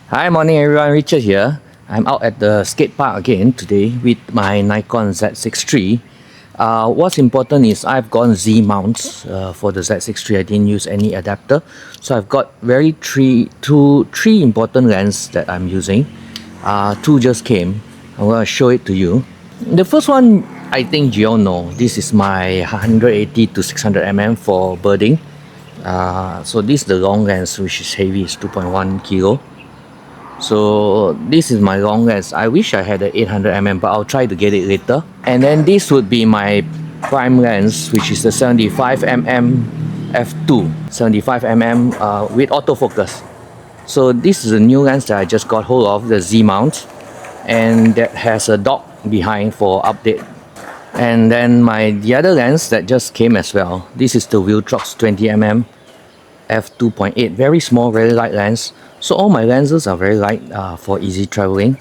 Hi, morning everyone, Richard here. I'm out at the skate park again today with my Nikon Z6iii. What's important is I've got Z mounts for the Z6iii. I didn't use any adapter. So I've got three important lenses that I'm using. Two just came. I'm going to show it to you. The first one, I think you all know. This is my 180 to 600 mm for birding. So this is the long lens, which is heavy, it's 2.1 kilo. So this is my long lens. I wish I had an 800 mm, but I'll try to get it later. And then this would be my prime lens, which is the 75 mm f2, 75 mm with autofocus. So this is a new lens that I just got hold of, the Z mount, and that has a dock behind for update. And then the other lens that just came as well. This is the Viltrox 20 mm f2.8, very small, very light lens. So all my lenses are very light for easy traveling.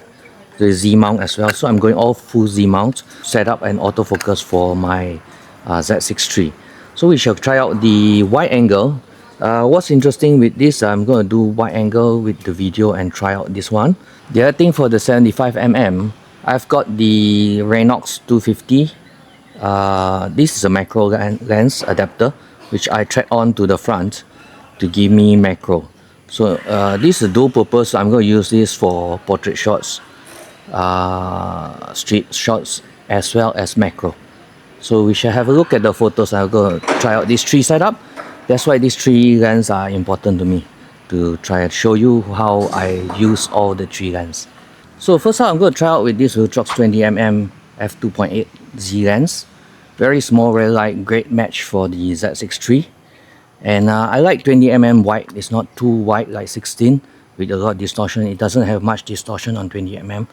The Z mount as well. So I'm going all full Z mount, set up an autofocus for my Z6iii. So we shall try out the wide angle. What's interesting with this, I'm going to do wide angle with the video and try out this one. The other thing for the 75 mm, I've got the Renox 250. This is a macro lens adapter, which I thread on to the front to give me macro. So this is dual purpose. I'm going to use this for portrait shots, street shots, as well as macro. So we shall have a look at the photos. I'll go try out this tree setup. That's why these three lenses are important to me, to try and show you how I use all the three lenses. So first up, I'm going to try out with this Viltrox 20 mm f2.8 Z lens. Very small, very light, great match for the Z6iii. And I like 20 mm wide. It's not too wide like 16 with a lot of distortion. It doesn't have much distortion on 20 mm.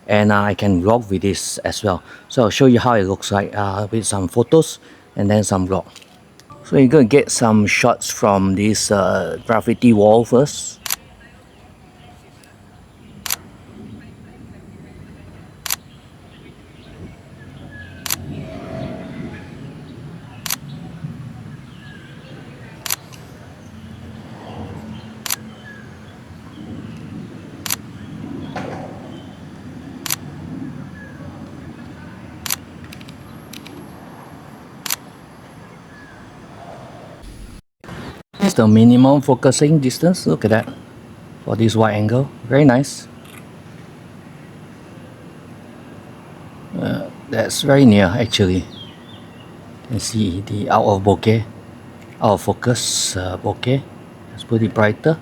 And I can vlog with this as well. So I'll show you how it looks like with some photos and then some vlog. So you're going to get some shots from this graffiti wall first. This is the minimum focusing distance. Look at that for this wide angle. Very nice. That's very near actually. You can see the out of bokeh, out of focus bokeh. Let's put it brighter.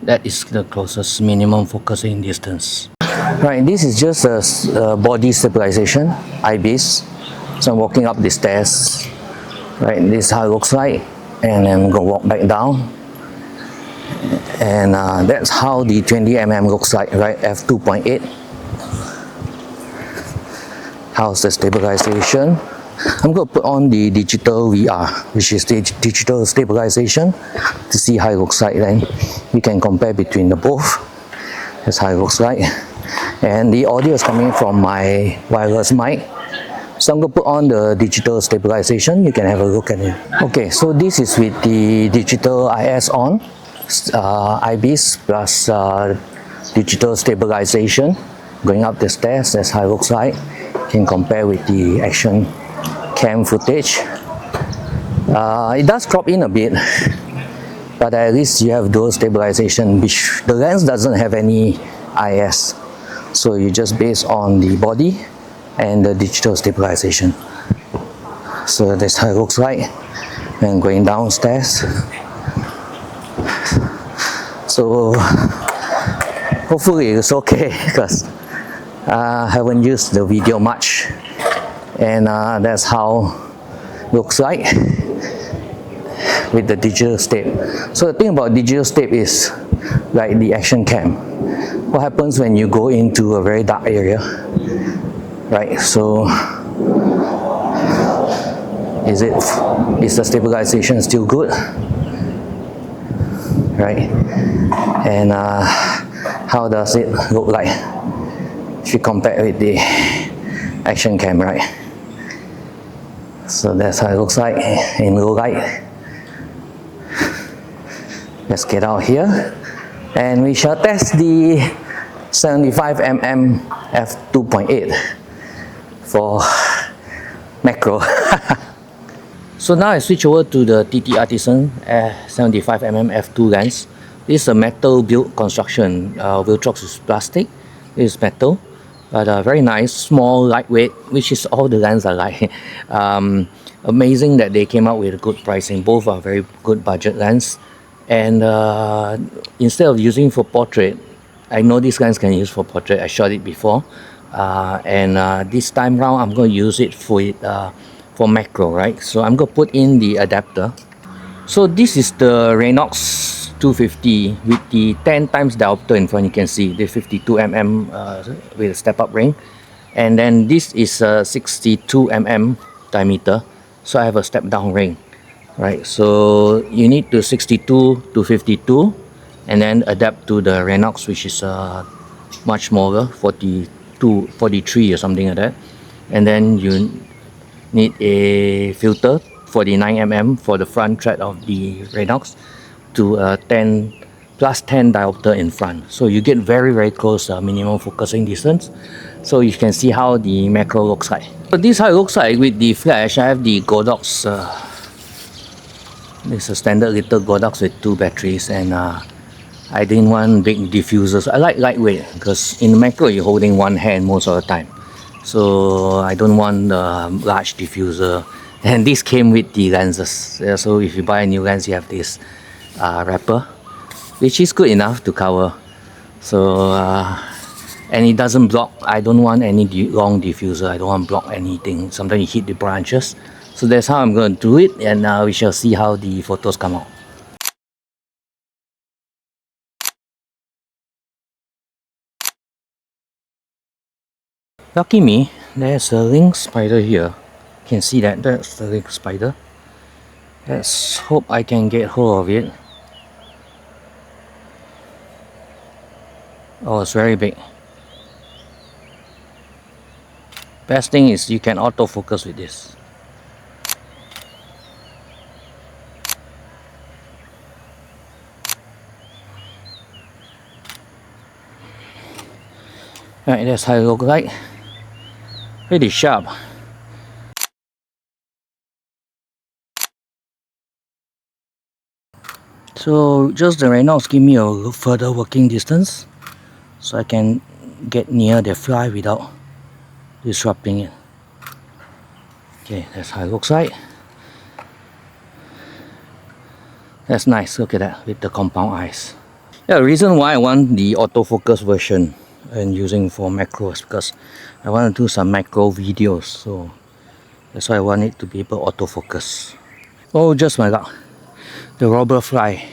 That is the closest minimum focusing distance. Right, this is just a body stabilization, IBIS. So I'm walking up the stairs. Right, this is how it looks like. And then I'm going to walk back down. And that's how the 20 mm looks like, right? f2.8. How's the stabilization? I'm going to put on the digital VR, which is the digital stabilization, to see how it looks like. Then we can compare between the both. That's how it looks like. And the audio is coming from my wireless mic. So I'm going to put on the digital stabilization. You can have a look at it. Okay, so this is with the digital IS on, IBIS plus digital stabilization. Going up the stairs, that's how it looks like. You can compare with the action cam footage. It does crop in a bit, but at least you have dual stabilization, which the lens doesn't have any IS. So you just base on the body and the digital stabilization. So that's how it looks like. And going downstairs. So hopefully it's okay, because I haven't used the video much. And that's how it looks like with the digital step. So the thing about digital step is like the action cam. What happens when you go into a very dark area? Right, so is the stabilization still good? Right, and how does it look like if you compare with the action cam, right? So that's how it looks like in low light. Let's get out here And we shall test the 75mm f2.8 for macro. So now I switch over to the TTArtisan 75mm f2 lens. This is a metal built construction. Viltrox is plastic. This is metal, but very nice, small, lightweight, which is all the lenses I like. Amazing that they came out with a good pricing. Both are very good budget lens. And instead of using for portrait, I know this lens can use for portrait. I shot it before, and this time round I'm going to use it for macro, right? So I'm going to put in the adapter. So this is the Renox 250 with the 10 times diopter in front. You can see the 52mm with a step-up ring, and then this is a 62mm diameter. So I have a step-down ring. Right, so you need to 62 to 52 and then adapt to the Renox, which is much smaller, 42, 43 or something like that. And then you need a filter 49mm for the front thread of the Renox to 10 plus 10 diopter in front. So you get very close minimum focusing distance. So you can see how the macro looks like. So this is how it looks like with the flash. I have the Godox. This is a standard little Godox with 2 batteries, and I didn't want big diffusers. I like lightweight because in macro you're holding one hand most of the time. So I don't want a large diffuser. And this came with the lenses. Yeah, so if you buy a new lens, you have this wrapper, which is good enough to cover. So and it doesn't block. I don't want any long diffuser. I don't want to block anything. Sometimes you hit the branches. So that's how I'm going to do it, and we shall see how the photos come out. Lucky me, there's a link spider here. You can see that, that's the link spider. Let's hope I can get hold of it. Oh, it's very big. Best thing is you can autofocus with this. Right, that's how it looks like. Pretty sharp. So just the Renox give me a further working distance, so I can get near the fly without disrupting it. Okay, that's how it looks like. That's nice, look at that, with the compound eyes. Yeah, the reason why I want the autofocus version and using for macros, because I want to do some macro videos, so that's why I want it to be able to autofocus. Oh, just my luck, the robber fly.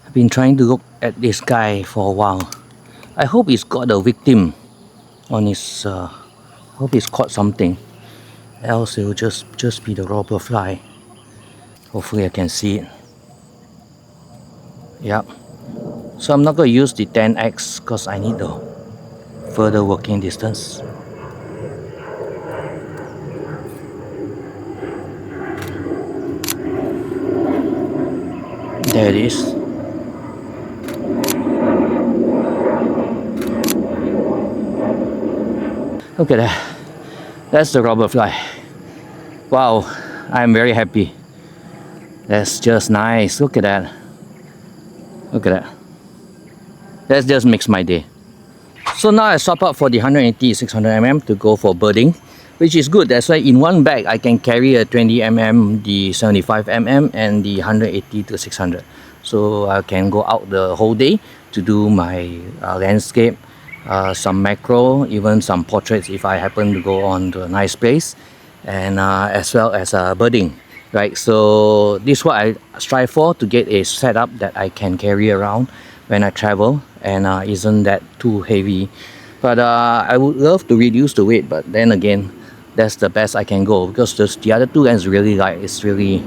I've been trying to look at this guy for a while. I hope he's got a victim on his hope he's caught something, else it will just be the robber fly. Hopefully I can see it. Yep. So I'm not going to use the 10x because I need the further working distance. There it is. Look at that. That's the robber fly. Wow, I'm very happy. That's just nice. Look at that. Look at that. That just makes my day. So now I swap out for the 180 600mm to go for birding, which is good. That's why in one bag I can carry a 20mm, the 75mm, and the 180 to 600. So I can go out the whole day to do my landscape, some macro, even some portraits if I happen to go on to a nice place, and as well as birding. Right, so this is what I strive for, to get a setup that I can carry around when I travel and isn't that too heavy. But I would love to reduce the weight, but then again, that's the best I can go, because the other two lenses really light. It's really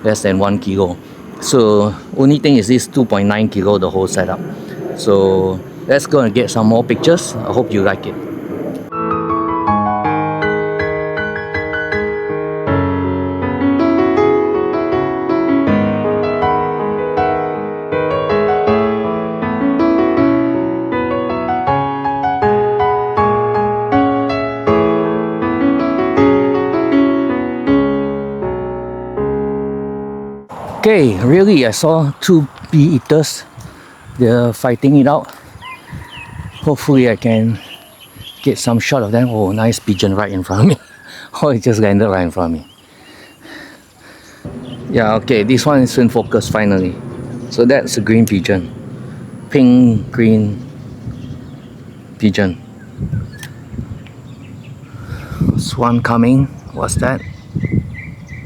less than 1 kilo. So only thing is this 2.9 kilo, the whole setup. So let's go and get some more pictures. I hope you like it. Okay, really, I saw two bee eaters. They're fighting it out. Hopefully I can get some shot of them. Oh, nice pigeon right in front of me. Oh, it just landed right in front of me. Yeah, okay, this one is in focus finally. So that's a green pigeon. Pink, green pigeon. There's one coming. What's that?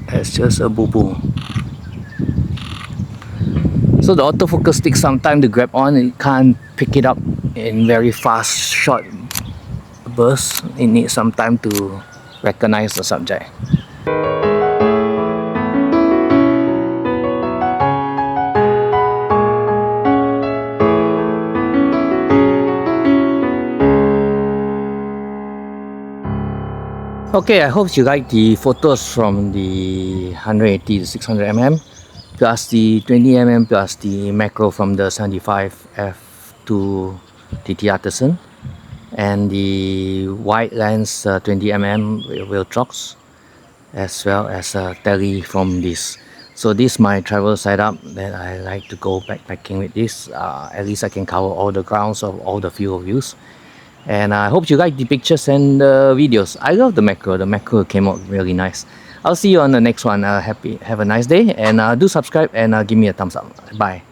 It's just a boo-boo. So the autofocus takes some time to grab on. It can't pick it up in very fast, short bursts. It needs some time to recognize the subject. Okay, I hope you like the photos from the 180 to 600 mm, plus the 20 mm, plus the macro from the 75 f2 TTArtisan, and the wide lens 20 mm Viltrox, as well as a tele from this. So this is my travel setup that I like to go backpacking with this. At least I can cover all the grounds of all the field of views. And I hope you like the pictures and the videos. I love the macro. The macro came out really nice. I'll see you on the next one. Have a nice day, and do subscribe and give me a thumbs up. Bye.